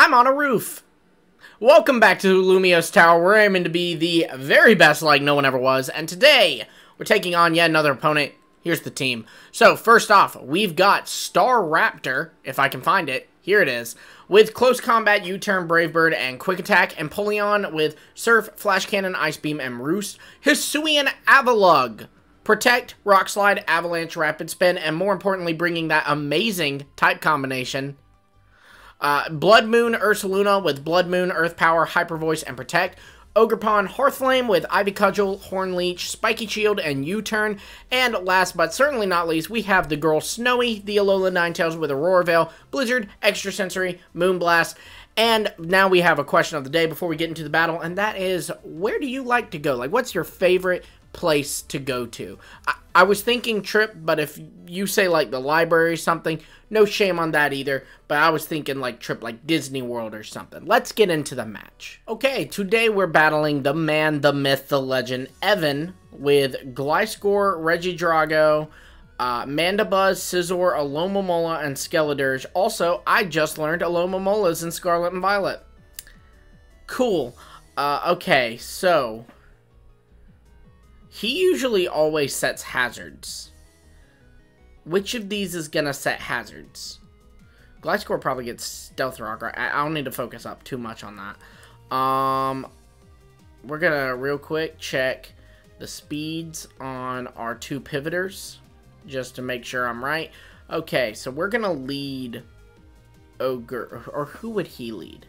I'm on a roof. Welcome back to Lumiose Tower. We're aiming to be the very best like no one ever was. And today, we're taking on yet another opponent. Here's the team. So, first off, we've got Staraptor, if I can find it. Here it is. With Close Combat, U-Turn, Brave Bird, and Quick Attack. Empoleon with Surf, Flash Cannon, Ice Beam, and Roost. Hisuian Avalugg. Protect, Rock Slide, Avalanche, Rapid Spin, and more importantly, bringing that amazing type combination. Blood Moon Ursaluna with Blood Moon, Earth Power, Hyper Voice, and Protect. Ogerpon Hearthflame with Ivy Cudgel, Horn Leech, Spiky Shield, and U-Turn. And last but certainly not least, we have the girl Snowy, the Alola Ninetales with Aurora Veil, Blizzard, Extra Sensory, Moonblast. And now we have a question of the day before we get into the battle, and that is, where do you like to go? Like, what's your favorite place to go to? I was thinking Trip, but if you say like the library or something, no shame on that either, but I was thinking like Trip, like Disney World or something. Let's get into the match. Okay, today we're battling the man, the myth, the legend, Evan, with Gliscor, Regidrago, Mandibuzz, Scizor, Alomomola, and Skeledirge. Also, I just learned Alomomola's in Scarlet and Violet. Cool. Okay, so he usually always sets hazards. Which of these is gonna set hazards? Gliscor probably gets Stealth Rock, right? I don't need to focus up too much on that. We're gonna real quick check the speeds on our two pivoters, just to make sure I'm right. Okay, so we're gonna lead Ogre, or who would he lead?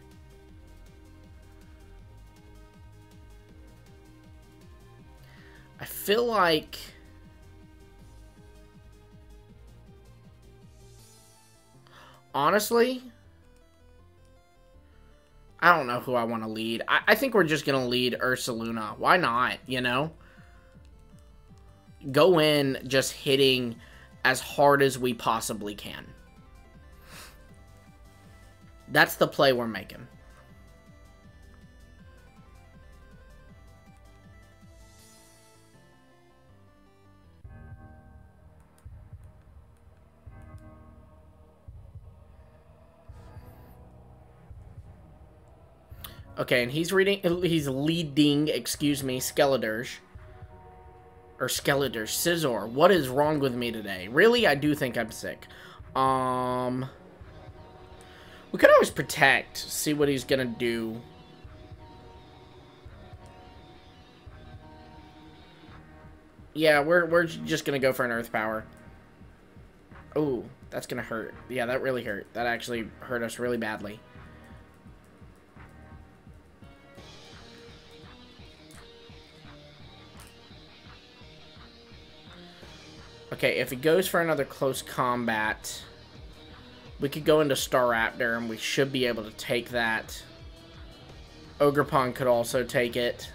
I feel like honestly, I don't know who I want to lead. I think we're just going to lead Ursaluna. Why not, you know? Go in just hitting as hard as we possibly can. That's the play we're making. Okay, and he's leading, excuse me, Skeledirge. Or Skeledirge, Scizor. What is wrong with me today? Really? I do think I'm sick. We could always Protect, see what he's gonna do. Yeah, we're just gonna go for an Earth Power. Oh, that's gonna hurt. Yeah, that really hurt. That actually hurt us really badly. Okay, if he goes for another Close Combat, we could go into Staraptor, and we should be able to take that. Ogerpon could also take it.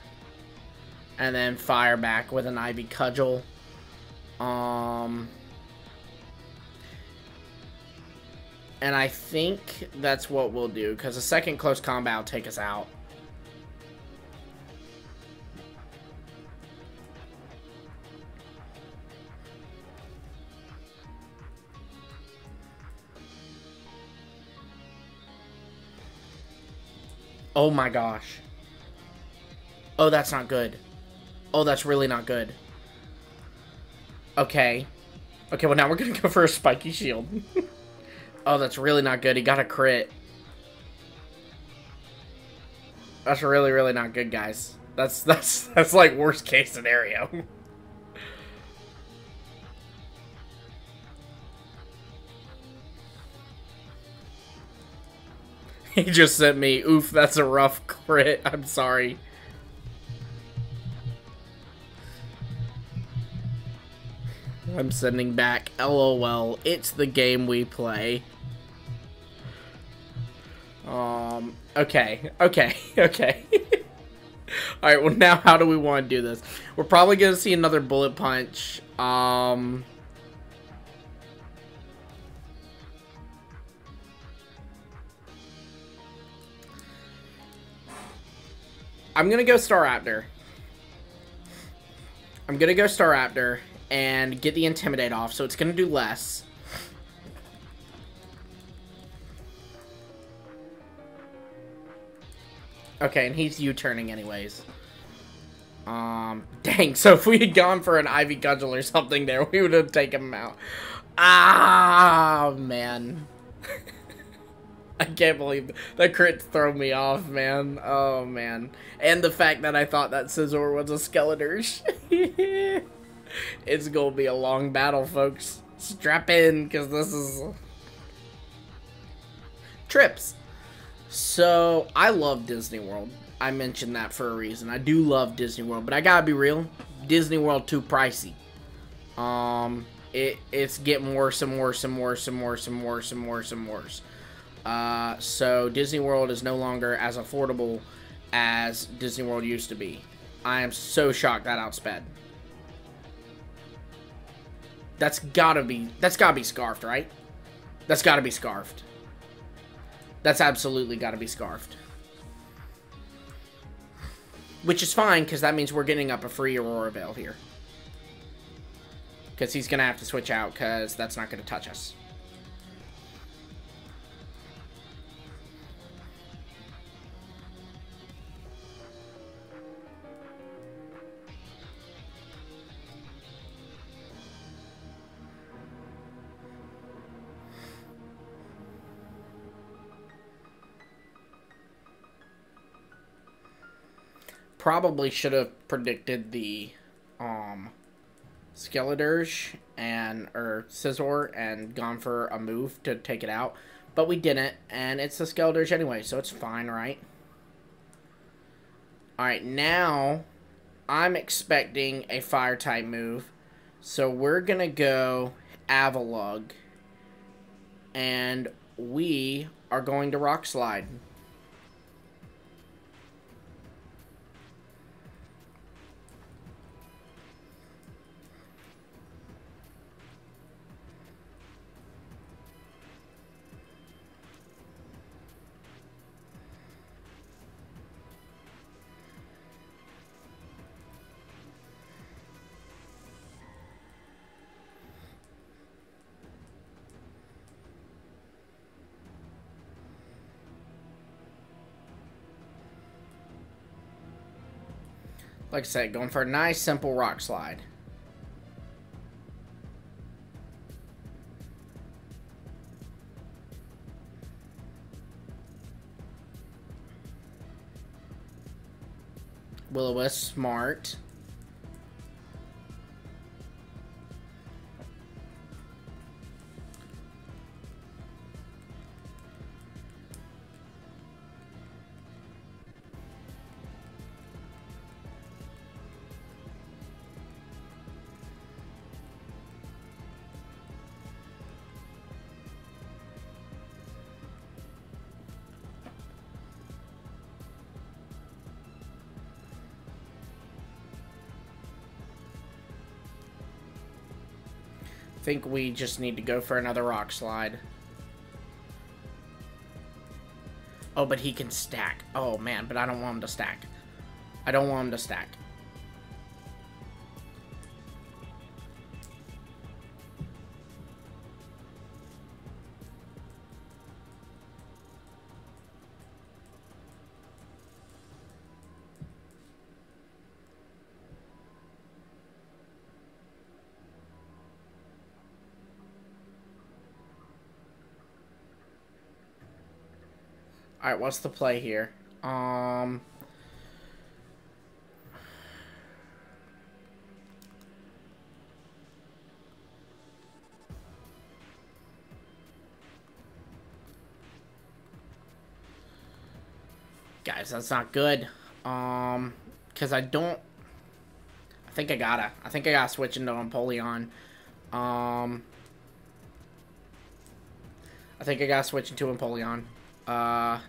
And then fire back with an Ivy Cudgel. And I think that's what we'll do, because a second Close Combat will take us out. Oh my gosh. Oh, that's not good. Oh, that's really not good. Okay. Okay, well now we're gonna go for a Spiky Shield. Oh, that's really not good. He got a crit. That's really, really not good, guys. That's like worst case scenario. He just sent me, oof, that's a rough crit. I'm sorry. I'm sending back, LOL, it's the game we play. Okay. Alright, well now how do we want to do this? We're probably going to see another Bullet Punch. I'm going to go Staraptor. And get the Intimidate off, so it's going to do less. Okay, and he's U-turning anyways. Dang, so if we had gone for an Ivy Cudgel or something there, we would have taken him out. Ah, man. I can't believe that crit throw me off, man. Oh, man. And the fact that I thought that Scizor was a Skeletor's. It's gonna be a long battle, folks. Strap in, because this is... Trips. So, I love Disney World. I mentioned that for a reason. I do love Disney World, but I gotta be real. Disney World too pricey. It's getting worse and worse and worse and worse and worse and worse and worse. So Disney World is no longer as affordable as Disney World used to be. I am so shocked that outsped. That's gotta be scarfed, right? That's gotta be scarfed. That's absolutely gotta be scarfed. Which is fine, because that means we're getting up a free Aurora Veil here. Because he's going to have to switch out, because that's not going to touch us. Probably should have predicted the Skeletor's or Scizor and gone for a move to take it out, but we didn't, and it's the Skeletor's anyway, so it's fine, right? Alright, now I'm expecting a fire type move, so we're gonna go Avalugg, and we are going to Rock Slide. Like I said, going for a nice, simple Rock Slide. Will-O-Wisp, smart. Think we just need to go for another Rock Slide. Oh, but he can stack. Oh, man, but I don't want him to stack. I don't want him to stack. Alright, what's the play here? Guys, that's not good. Because I think I gotta switch into Empoleon. I think I gotta switch into Empoleon. I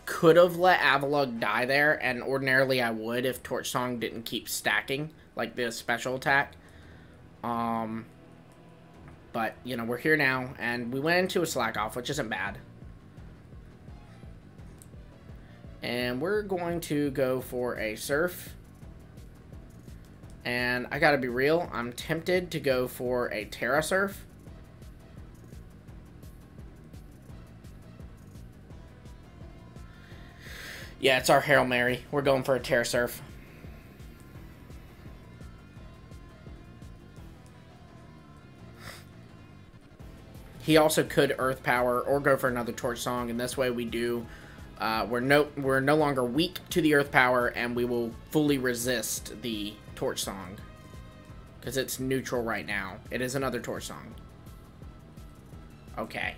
could have let Avalugg die there, and ordinarily I would if Torch Song didn't keep stacking, like the special attack. But, you know, we're here now, and we went into a Slack Off, which isn't bad. And we're going to go for a Surf. And I gotta be real, I'm tempted to go for a Terra Surf. Yeah, it's our Hail Mary. We're going for a Terra Surf. He also could Earth Power or go for another Torch Song, and this way we do. We're no longer weak to the Earth Power, and we will fully resist the Torch Song. Because it's neutral right now. It is another Torch Song. Okay.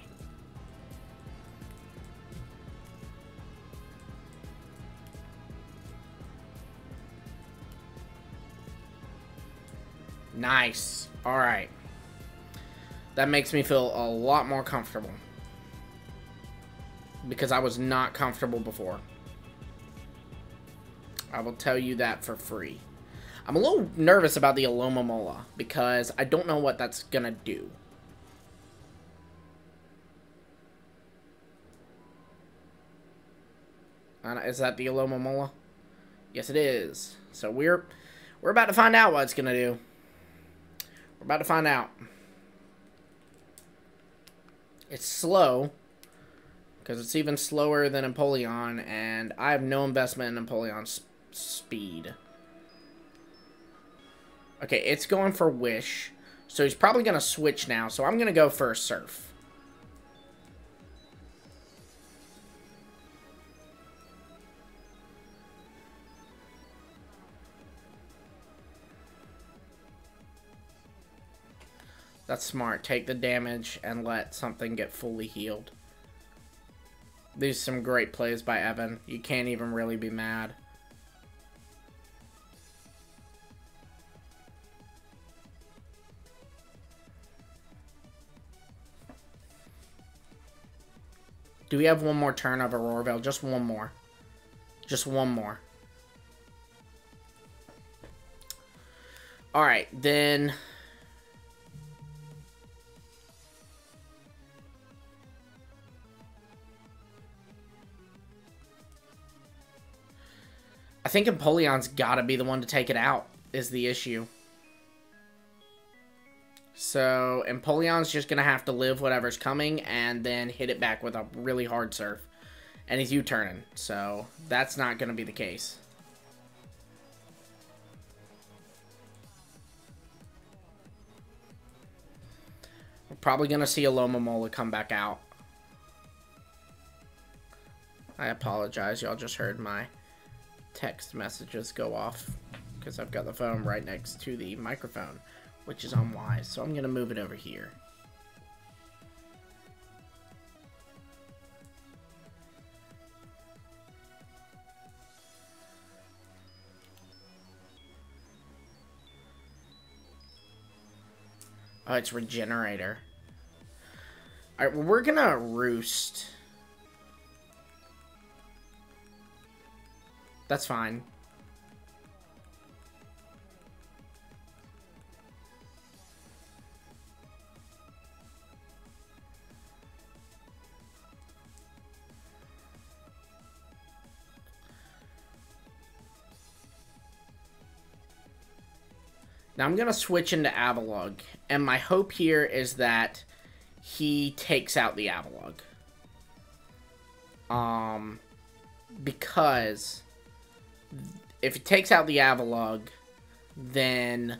Nice. Alright. That makes me feel a lot more comfortable. Because I was not comfortable before. I will tell you that for free. I'm a little nervous about the Alomomola. Because I don't know what that's gonna do. Is that the Alomomola? Yes, it is. So we're about to find out what it's gonna do. We're about to find out. It's slow. Because it's even slower than Empoleon. And I have no investment in Empoleon's speed. Okay, it's going for Wish. So he's probably going to switch now. So I'm going to go for a Surf. That's smart. Take the damage and let something get fully healed. These are some great plays by Evan. You can't even really be mad. Do we have one more turn of Aurora Veil? Just one more. Just one more. Alright, then... I think Empoleon's gotta be the one to take it out, is the issue. So, Empoleon's just gonna have to live whatever's coming, and then hit it back with a really hard Surf. And he's U-turning, so that's not gonna be the case. We're probably gonna see Alomomola come back out. I apologize, y'all just heard my text messages go off because I've got the phone right next to the microphone, which is unwise, so I'm gonna move it over here. Oh, it's Regenerator. Alright, well, we're gonna Roost. That's fine. Now I'm going to switch into Avalugg, and my hope here is that he takes out the Avalugg. Because if he takes out the Avalugg, then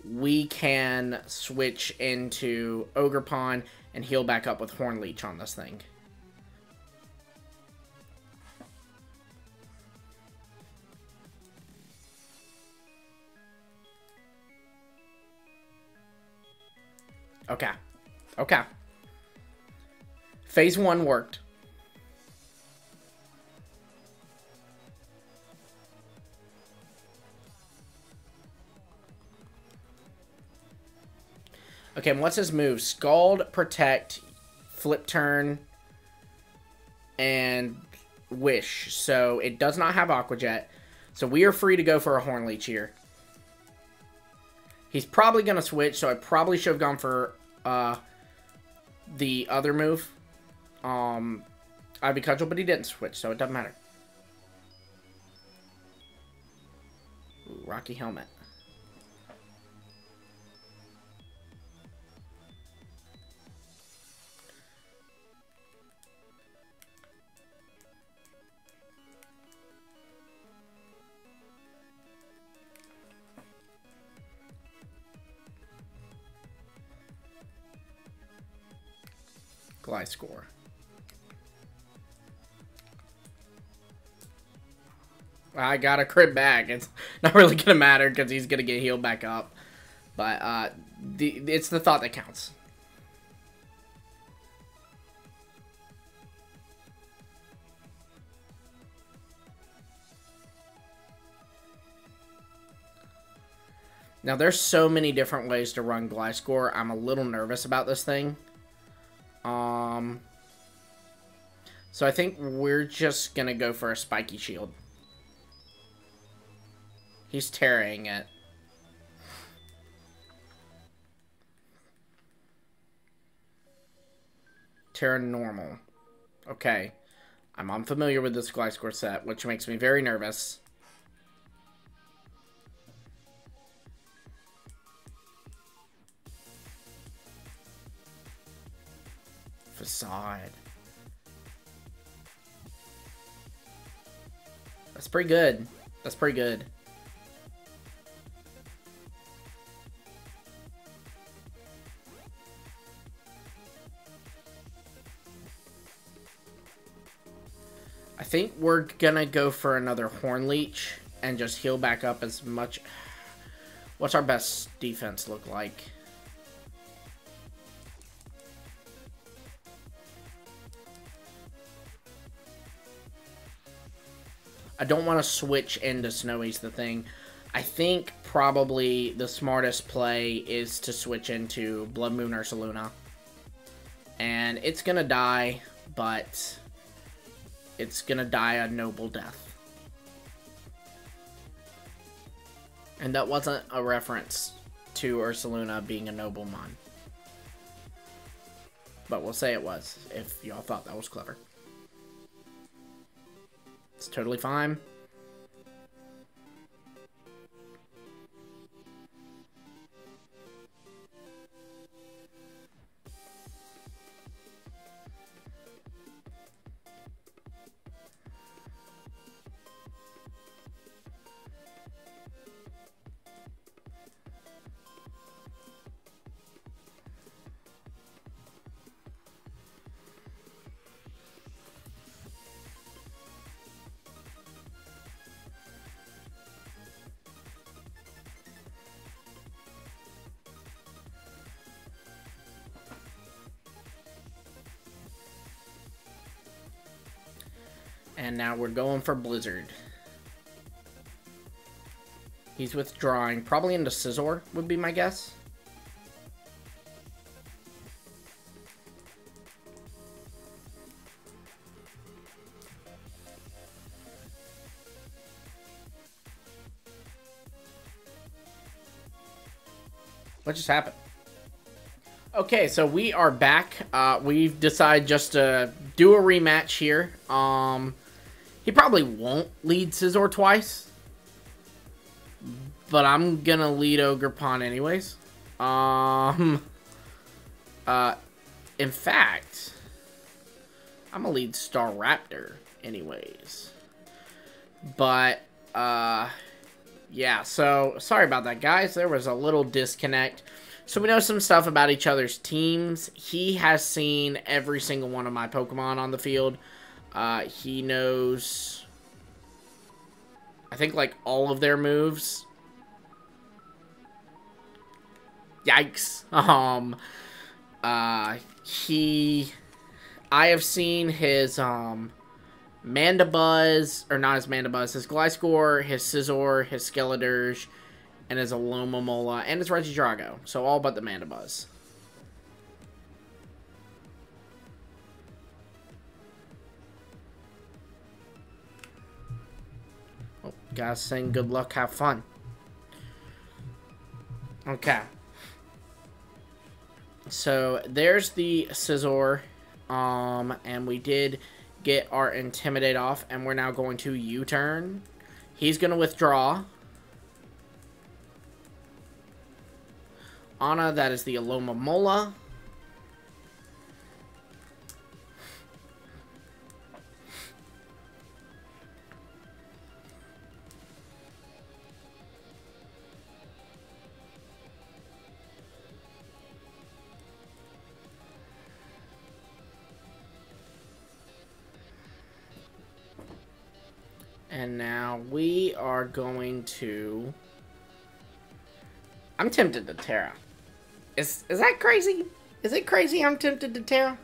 we can switch into Ogerpon and heal back up with Horn Leech on this thing. Okay. Okay. Phase 1 worked. Okay, and what's his move? Scald, Protect, Flip Turn, and Wish. So it does not have Aqua Jet. So we are free to go for a Horn Leech here. He's probably going to switch, so I probably should have gone for the other move. Ivy Cudgel, but he didn't switch, so it doesn't matter. Ooh, Rocky Helmet. Gliscor. I got a crit back. It's not really going to matter because he's going to get healed back up. But it's the thought that counts. Now, there's so many different ways to run Gliscor. I'm a little nervous about this thing. So I think we're just going to go for a Spiky Shield. He's tearing it. Terra Normal. Okay. I'm unfamiliar with this Gliscor set, which makes me very nervous. Facade. That's pretty good. That's pretty good. I think we're gonna go for another Horn Leech and just heal back up as much. What's our best defense look like? I don't want to switch into Snowy's the thing. I think probably the smartest play is to switch into Blood Moon Ursaluna. And it's gonna die, but it's gonna die a noble death. And that wasn't a reference to Ursaluna being a noblemon. But we'll say it was, if y'all thought that was clever. It's totally fine. And now we're going for Blizzard. He's withdrawing. Probably into Scizor would be my guess. What just happened? Okay, so we are back. We've decided just to do a rematch here. He probably won't lead Scizor twice. But I'm gonna lead Ogerpon anyways. In fact, I'm gonna lead Staraptor anyways. But, yeah, so sorry about that, guys. There was a little disconnect. So we know some stuff about each other's teams. He has seen every single one of my Pokemon on the field. He knows, I think, like, all of their moves. Yikes. I have seen his, Mandibuzz, or not his Mandibuzz, his Gliscor, his Scizor, his Skeledirge, and his Alomomola, and his Regidrago. So all but the Mandibuzz. Oh, guys saying good luck, have fun. Okay. So there's the Scizor, and we did get our Intimidate off, and we're now going to U-turn. He's going to withdraw. Anna, that is the Alomomola. And now we are going to... I'm tempted to Terra. Is that crazy? Is it crazy I'm tempted to Terra?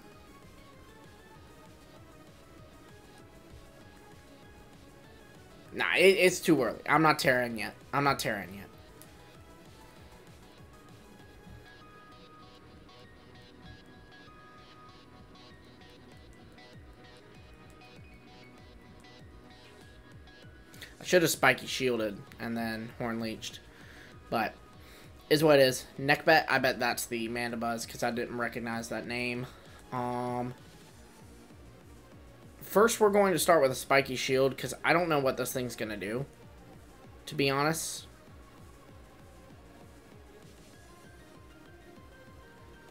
Nah, it's too early. I'm not Terraing yet. I'm not Terraing yet. I should have spiky shielded and then horn leeched. But, is what it is. Neck bet, I bet that's the Mandibuzz because I didn't recognize that name. First we're going to start with a spiky shield because I don't know what this thing's going to do, to be honest.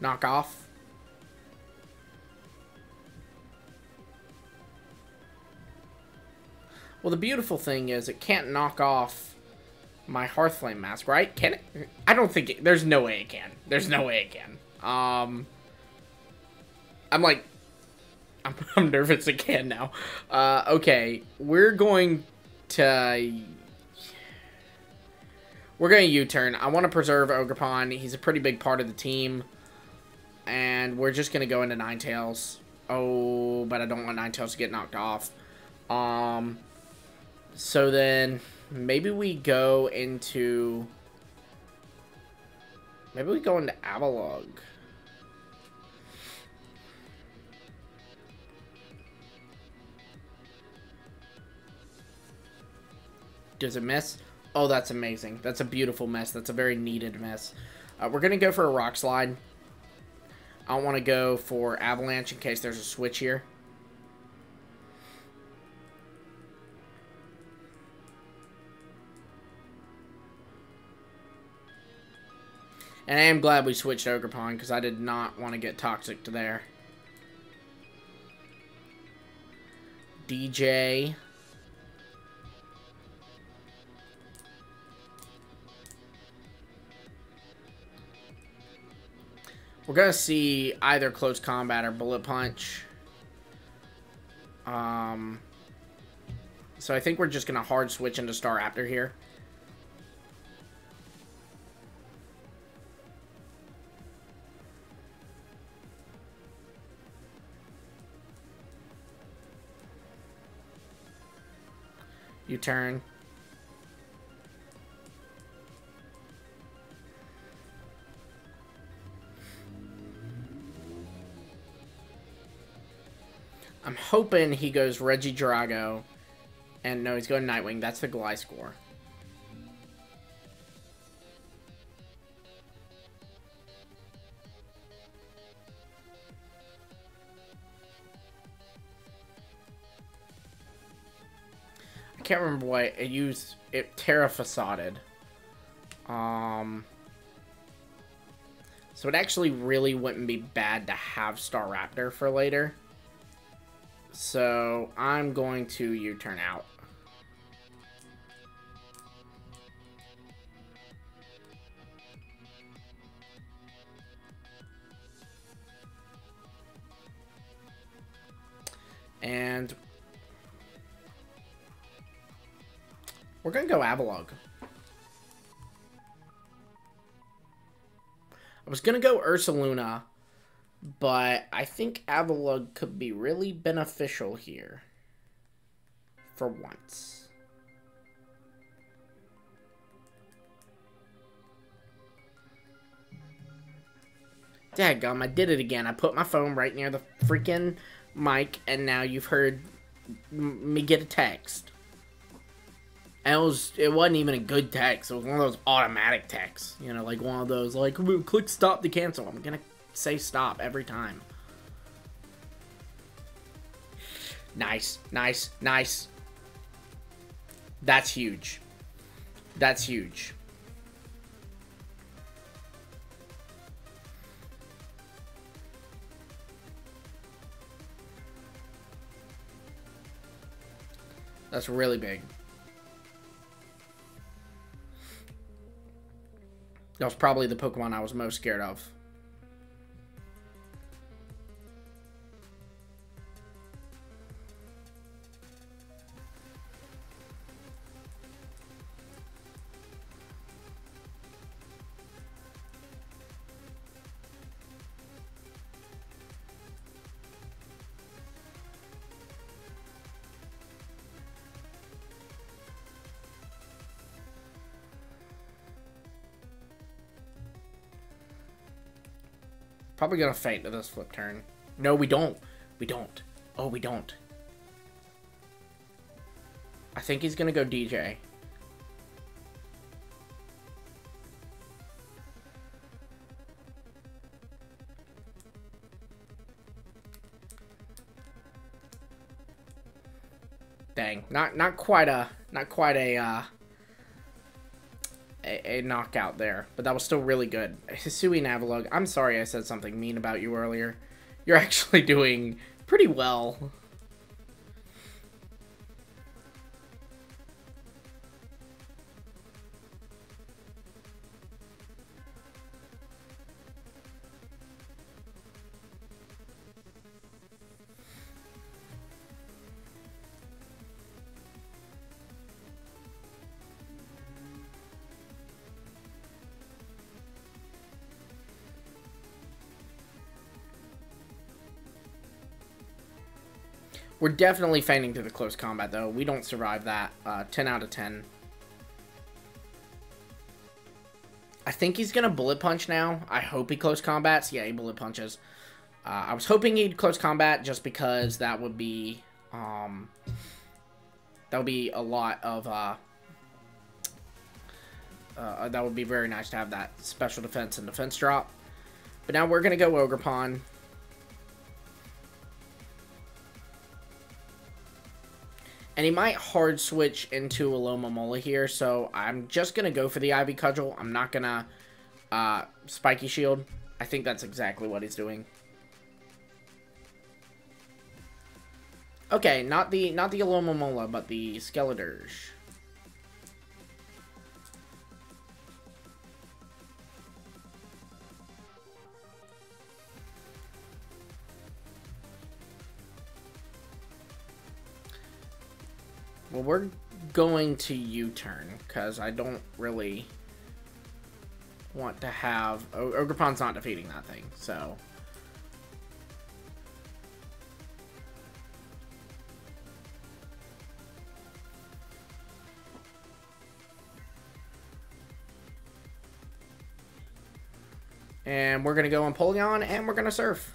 Knock off. Well, the beautiful thing is it can't knock off my Hearthflame mask, right? Can it? I don't think it... There's no way it can. There's no way it can. I'm like... I'm nervous it can now. Okay. We're going to... We're going to U-turn. I want to preserve Ogerpon. He's a pretty big part of the team. And we're just going to go into Ninetales. Oh, but I don't want Ninetales to get knocked off. So then, maybe we go into... Maybe we go into Avalugg. Does it miss? Oh, that's amazing. That's a beautiful miss. That's a very needed miss. We're going to go for a Rock Slide. I don't want to go for Avalanche in case there's a switch here. And I am glad we switched Ogerpon because I did not want to get toxic to there. DJ. We're going to see either Close Combat or Bullet Punch. So I think we're just going to hard switch into Staraptor here. U-turn. I'm hoping he goes Regidrago. And no, he's going Nightwing. That's the Gliscor. I can't remember what it used. It Terra Facaded. So it actually really wouldn't be bad to have Staraptor for later. So I'm going to U-turn out. And we're going to go Avalugg. I was going to go Ursaluna, but I think Avalugg could be really beneficial here. For once. Dadgum, I did it again. I put my phone right near the freaking mic, and now you've heard me get a text. And it wasn't even a good text. It was one of those automatic texts. You know, like one of those, like, click stop to cancel. I'm gonna say stop every time. Nice, nice, nice. That's huge. That's huge. That's really big. That was probably the Pokemon I was most scared of. Probably gonna faint to this flip turn. No, we don't. We don't. Oh, we don't. I think he's gonna go DJ. Dang, not quite a knockout there, but that was still really good. Hisui Navilog, I'm sorry I said something mean about you earlier. You're actually doing pretty well. We're definitely feigning to the close combat, though. We don't survive that. 10 out of 10. I think he's going to bullet punch now. I hope he close combats. Yeah, he bullet punches. I was hoping he'd close combat just because that would be a lot of... that would be very nice to have that special defense and defense drop. But now we're going to go Ogerpon. And he might hard switch into Alomomola here, so I'm just going to go for the Ivy Cudgel. I'm not going to Spiky Shield. I think that's exactly what he's doing. Okay, not the Alomomola, but the Skeledirge. Well, we're going to U-turn, because I don't really want to have... Ogerpon's not defeating that thing, so... And we're going to go Empoleon, and we're going to Surf.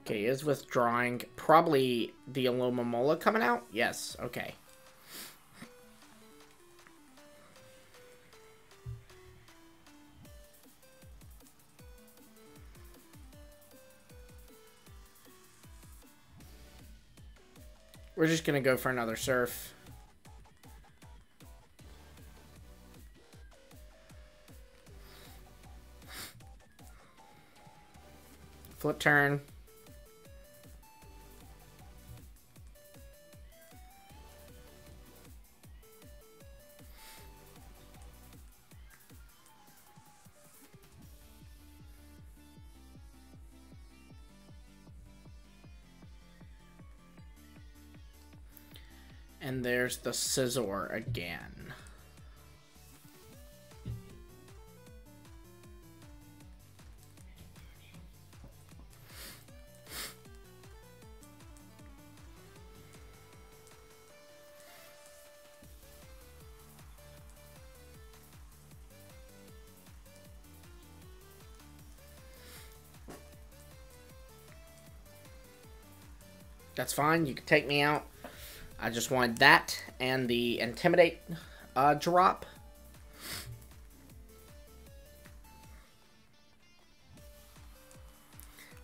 Okay, he is withdrawing. Probably the Alomomola coming out? Yes, okay. We're just gonna go for another Surf. Flip turn. And there's the Scizor again. That's fine, you can take me out. I just wanted that and the Intimidate drop.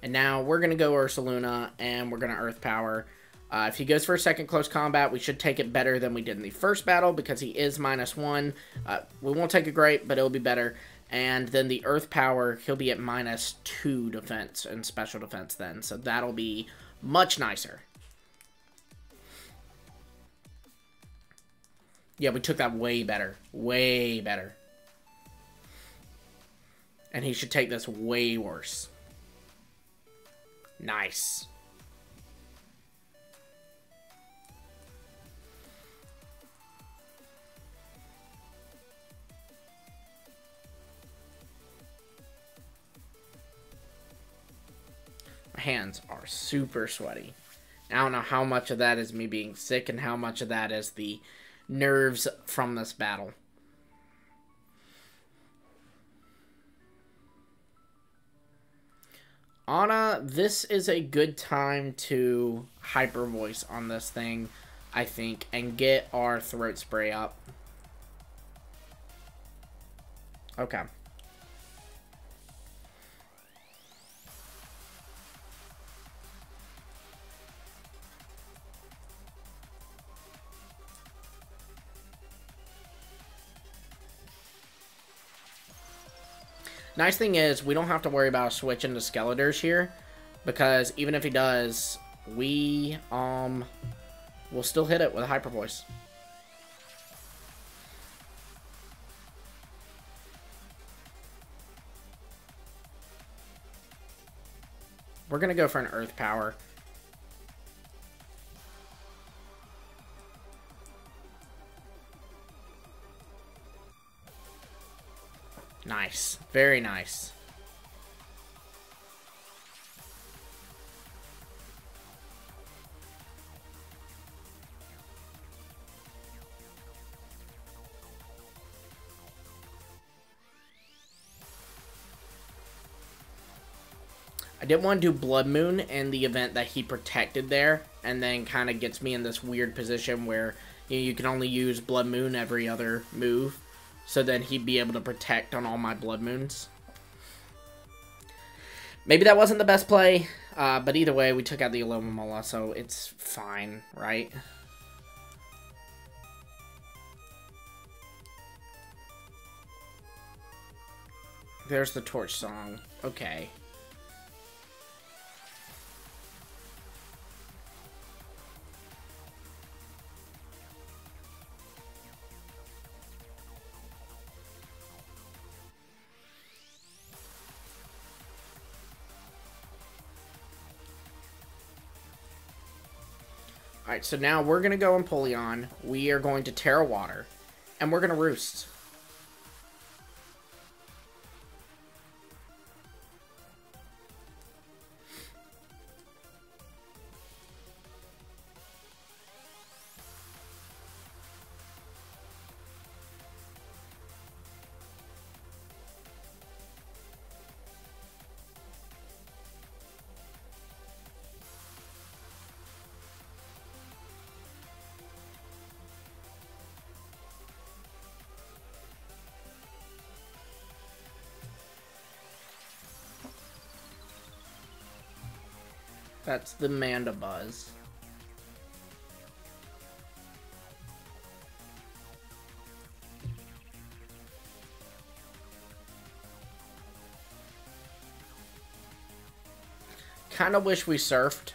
And now we're going to go Ursaluna and we're going to Earth Power. If he goes for a second close combat, we should take it better than we did in the first battle because he is -1. We won't take it great, but it'll be better. And then the Earth Power, he'll be at -2 defense and special defense then. So that'll be much nicer. Yeah, we took that way better. Way better. And he should take this way worse. Nice. My hands are super sweaty. I don't know how much of that is me being sick and how much of that is the nerves from this battle. Ana, this is a good time to hyper voice on this thing, I think, and get our throat spray up. Okay. Nice thing is, we don't have to worry about switching to Skeletors here, because even if he does, we, will still hit it with a Hyper Voice. We're gonna go for an Earth Power. Nice. Very nice. I didn't want to do Blood Moon in the event that he protected there, and then kind of gets me in this weird position where you can only use Blood Moon every other move. So then he'd be able to protect on all my Blood Moons. Maybe that wasn't the best play, but either way, we took out the Alomomola, so it's fine, right? There's the Torch Song. Okay. Alright, so now we're going to go Empoleon. We are going to Terra Water. And we're going to Roost. That's the Mandibuzz. Kinda wish we surfed.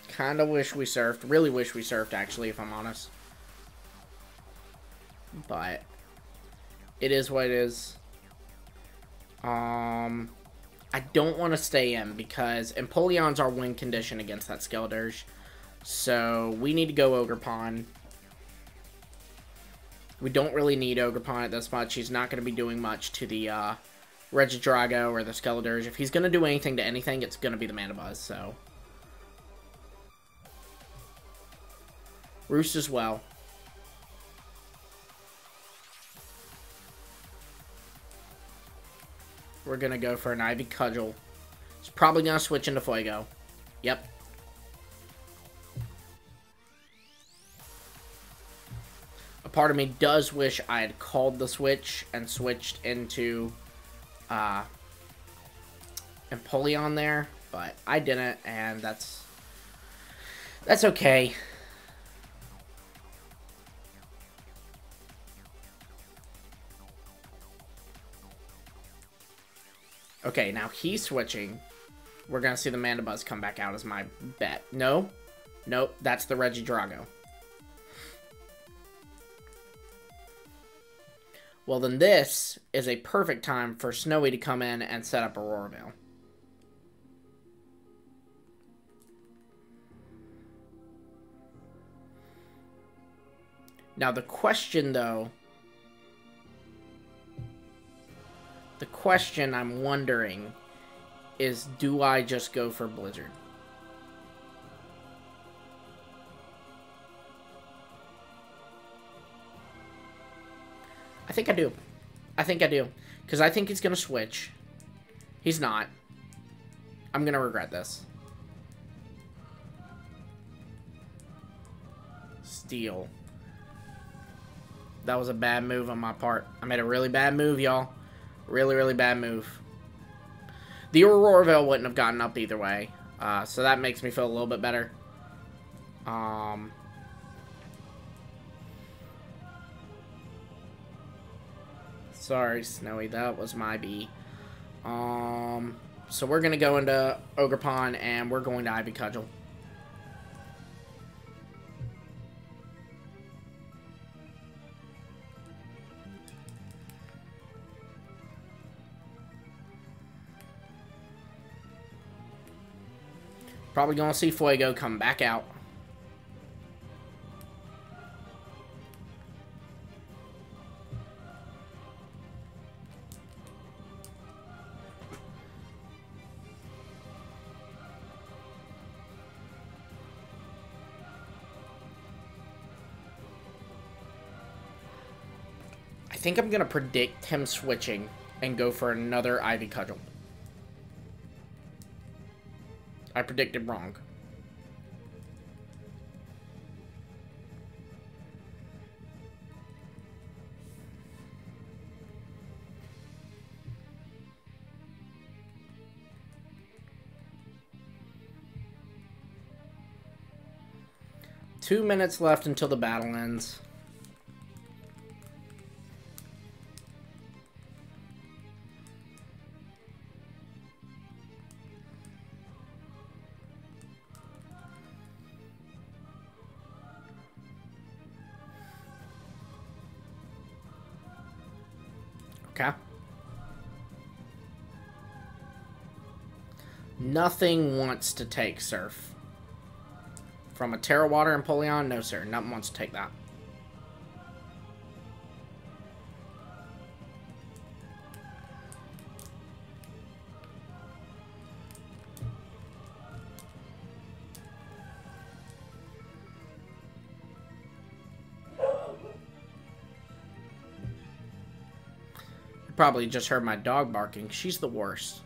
Kinda wish we surfed. Really wish we surfed, actually, if I'm honest. But it is what it is. I don't want to stay in because Empoleon's our win condition against that Skeledirge. So we need to go Ogerpon. We don't really need Ogerpon at this much. He's not going to be doing much to the Regidrago or the Skeledirge. If he's going to do anything to anything, it's going to be the Mandibuzz. So Roost as well. We're going to go for an Ivy Cudgel. It's probably going to switch into Fuego. Yep. A part of me does wish I had called the switch and switched into Empoleon there, but I didn't, and that's okay. Okay, now he's switching. We're going to see the Mandibuzz come back out as my bet. No. Nope, that's the Regidrago. Well, then this is a perfect time for Snowy to come in and set up Aurora Veil. Now, the question, though... The question I'm wondering is, do I just go for Blizzard? I think I do. I think I do. Because I think he's going to switch. He's not. I'm going to regret this. Steal. That was a bad move on my part. I made a really bad move, y'all. Really, really bad move. The Aurora Veil wouldn't have gotten up either way. So that makes me feel a little bit better. Sorry, Snowy. That was my B. So we're going to go into Ogerpon, and we're going to Ivy Cudgel. Probably going to see Fuego come back out. I think I'm going to predict him switching and go for another Ivy Cudgel. I predicted wrong. Two minutes left until the battle ends. Okay. Nothing wants to take Surf. From a Terra Water and Empoleon? No, sir. Nothing wants to take that. Probably just heard my dog barking. She's the worst.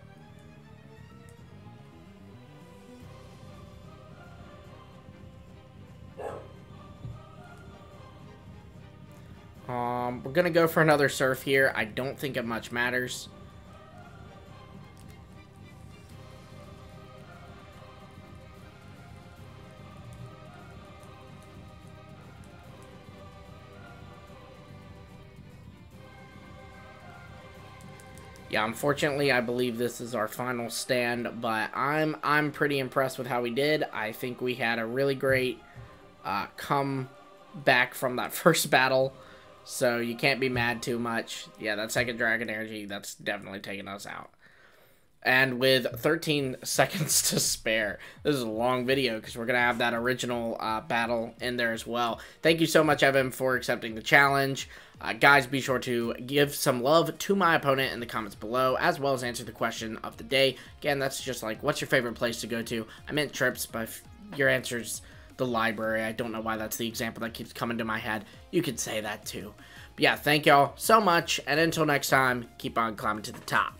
We're gonna go for another Surf here. I don't think it much matters. Yeah, unfortunately, I believe this is our final stand, but I'm pretty impressed with how we did. I think we had a really great come back from that first battle, so you can't be mad too much. Yeah, that second Dragon Energy, that's definitely taking us out. And with 13 seconds to spare, this is a long video because we're going to have that original battle in there as well. Thank you so much, Evan, for accepting the challenge. Guys, be sure to give some love to my opponent in the comments below, as well as answer the question of the day. Again, that's just like, what's your favorite place to go to? I meant trips, but if your answer's the library, I don't know why that's the example that keeps coming to my head. You could say that too. But yeah, thank y'all so much, and until next time, keep on climbing to the top.